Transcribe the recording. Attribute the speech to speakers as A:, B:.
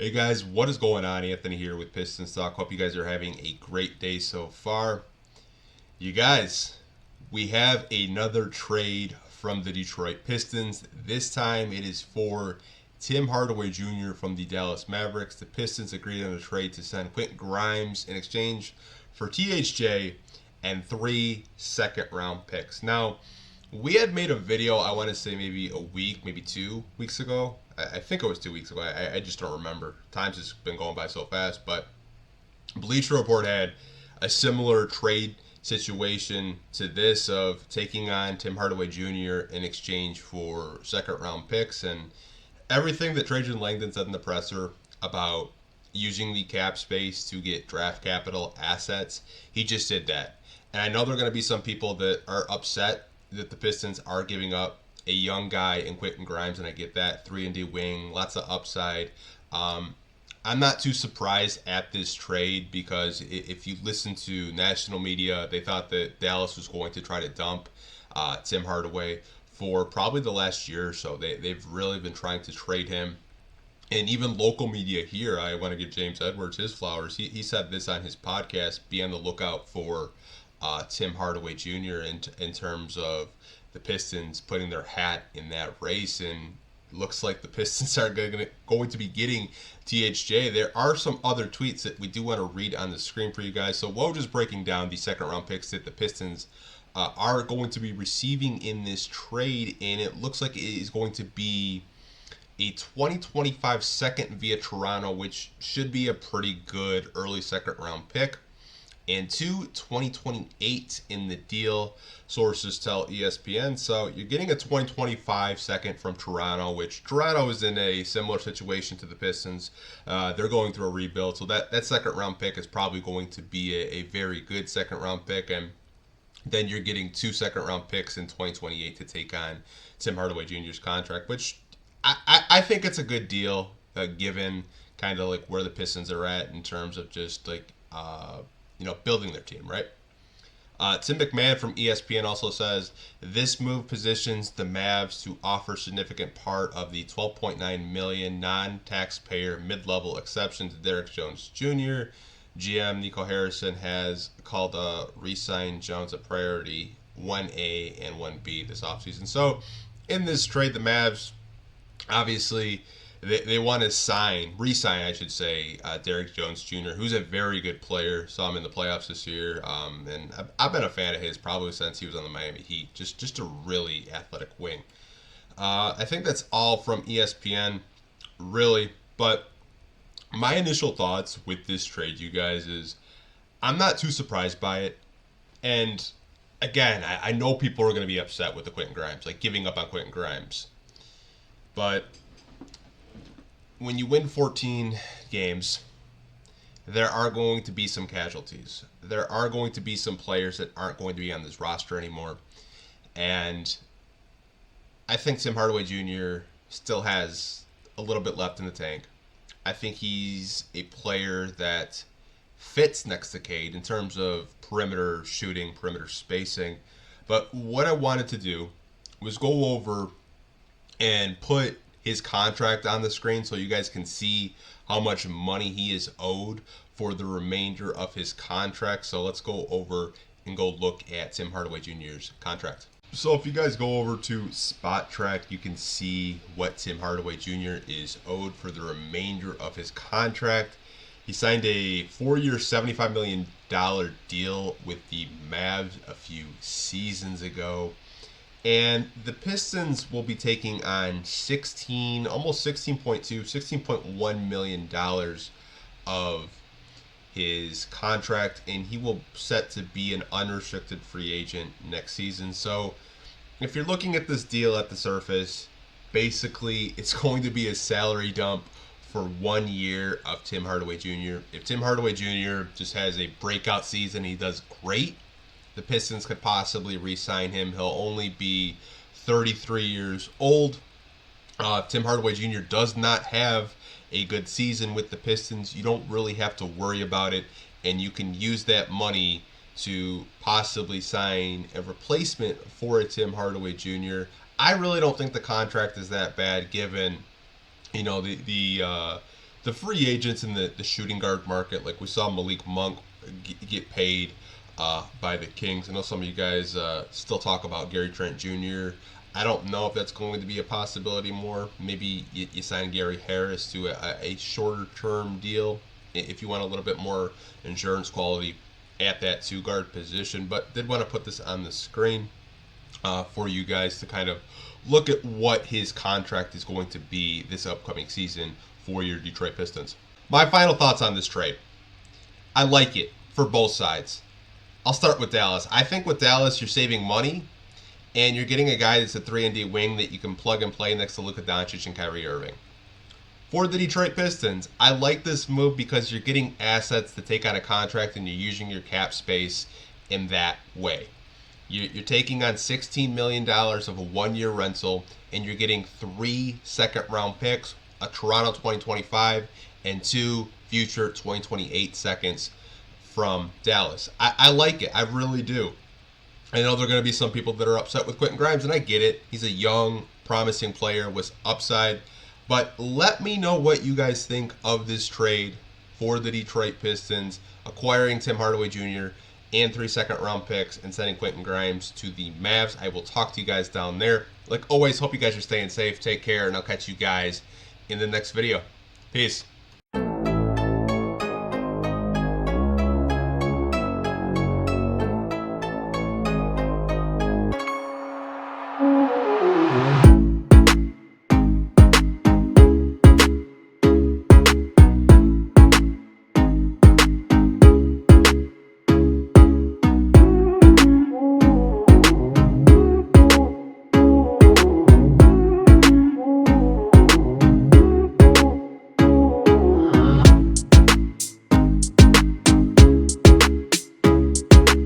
A: Hey guys, what is going on? Anthony here with Pistons Talk. Hope you guys are having a great day so far. You guys, we have another trade from the Detroit Pistons. This time it is for Tim Hardaway Jr. from the Dallas Mavericks. The Pistons agreed on a trade to send Quentin Grimes in exchange for THJ and 3 second-round picks. Now, we had made a video, I want to say maybe a week, maybe 2 weeks ago. I think it was 2 weeks ago. I just don't remember. Time's just been going by so fast. But Bleacher Report had a similar trade situation to this of taking on Tim Hardaway Jr. in exchange for second-round picks. And everything that Trajan Langdon said in the presser about using the cap space to get draft capital assets, he just did that. And I know there are going to be some people that are upset that the Pistons are giving up a young guy in Quentin Grimes, and I get that. 3-and-D wing, lots of upside. I'm not too surprised at this trade because if you listen to national media, they thought that Dallas was going to try to dump Tim Hardaway for probably the last year or so. They've really been trying to trade him. And even local media here, I want to give James Edwards his flowers. He said this on his podcast, be on the lookout for Tim Hardaway Jr. in terms of the Pistons putting their hat in that race, and looks like the Pistons are going to be getting THJ. There are some other tweets that we do want to read on the screen for you guys. So Woj is breaking down the second-round picks that the Pistons are going to be receiving in this trade, and it looks like it is going to be a 2025 second via Toronto, which should be a pretty good early second-round pick, and 2028 in the deal, sources tell ESPN. So you're getting a 2025 second from Toronto, which Toronto is in a similar situation to the Pistons. They're going through a rebuild, so that second round pick is probably going to be a very good second round pick. And then you're getting 2 second-round picks in 2028 to take on Tim Hardaway Jr.'s contract, which I think it's a good deal, given kind of like where the Pistons are at in terms of just like building their team, right? Tim McMahon from ESPN also says this move positions the Mavs to offer significant part of the $12.9 million non-taxpayer mid-level exception to Derek Jones Jr. GM Nico Harrison has called re-sign Jones a priority 1A and 1B this offseason. So in this trade, the Mavs obviously they want to re-sign, I should say, Derek Jones Jr., who's a very good player. Saw him in the playoffs this year, and I've been a fan of his probably since he was on the Miami Heat. Just a really athletic wing. I think that's all from ESPN, really. But my initial thoughts with this trade, you guys, is I'm not too surprised by it. And again, I know people are going to be upset with the Quentin Grimes, like giving up on Quentin Grimes. But when you win 14 games, there are going to be some casualties. There are going to be some players that aren't going to be on this roster anymore. And I think Tim Hardaway Jr. still has a little bit left in the tank. I think he's a player that fits next to Cade in terms of perimeter shooting, perimeter spacing. But what I wanted to do was go over and put his contract on the screen so you guys can see how much money he is owed for the remainder of his contract. So let's go over and go look at Tim Hardaway Jr.'s contract. So if you guys go over to Spot Track, you can see what Tim Hardaway Jr. is owed for the remainder of his contract. He signed a 4-year, $75 million deal with the Mavs a few seasons ago. And the Pistons will be taking on almost $16.1 million of his contract, and he will set to be an unrestricted free agent next season. So if you're looking at this deal at the surface, basically it's going to be a salary dump for 1 year of Tim Hardaway Jr. If Tim Hardaway Jr. just has a breakout season, he does great, the Pistons could possibly re-sign him. He'll only be 33 years old. If Tim Hardaway Jr. does not have a good season with the Pistons, you don't really have to worry about it, and you can use that money to possibly sign a replacement for a Tim Hardaway Jr. I really don't think the contract is that bad, given the the free agents in the shooting guard market, like we saw Malik Monk get paid by the Kings. I know some of you guys still talk about Gary Trent Jr. I don't know if that's going to be a possibility more. Maybe you sign Gary Harris to a shorter term deal if you want a little bit more insurance quality at that two guard position. But did want to put this on the screen for you guys to kind of look at what his contract is going to be this upcoming season for your Detroit Pistons. My final thoughts on this trade. I like it for both sides. I'll start with Dallas. I think with Dallas, you're saving money, and you're getting a guy that's a 3-and-D wing that you can plug and play next to Luka Doncic and Kyrie Irving. For the Detroit Pistons, I like this move because you're getting assets to take on a contract and you're using your cap space in that way. You're taking on $16 million of a one-year rental, and you're getting 3 second-round picks, a Toronto 2025, and 2 future 2028 seconds from Dallas. I like it. I really do. I know there are going to be some people that are upset with Quentin Grimes, and I get it. He's a young, promising player with upside. But let me know what you guys think of this trade for the Detroit Pistons, acquiring Tim Hardaway Jr. and 3 second-round picks and sending Quentin Grimes to the Mavs. I will talk to you guys down there. Like always, hope you guys are staying safe. Take care, and I'll catch you guys in the next video. Peace.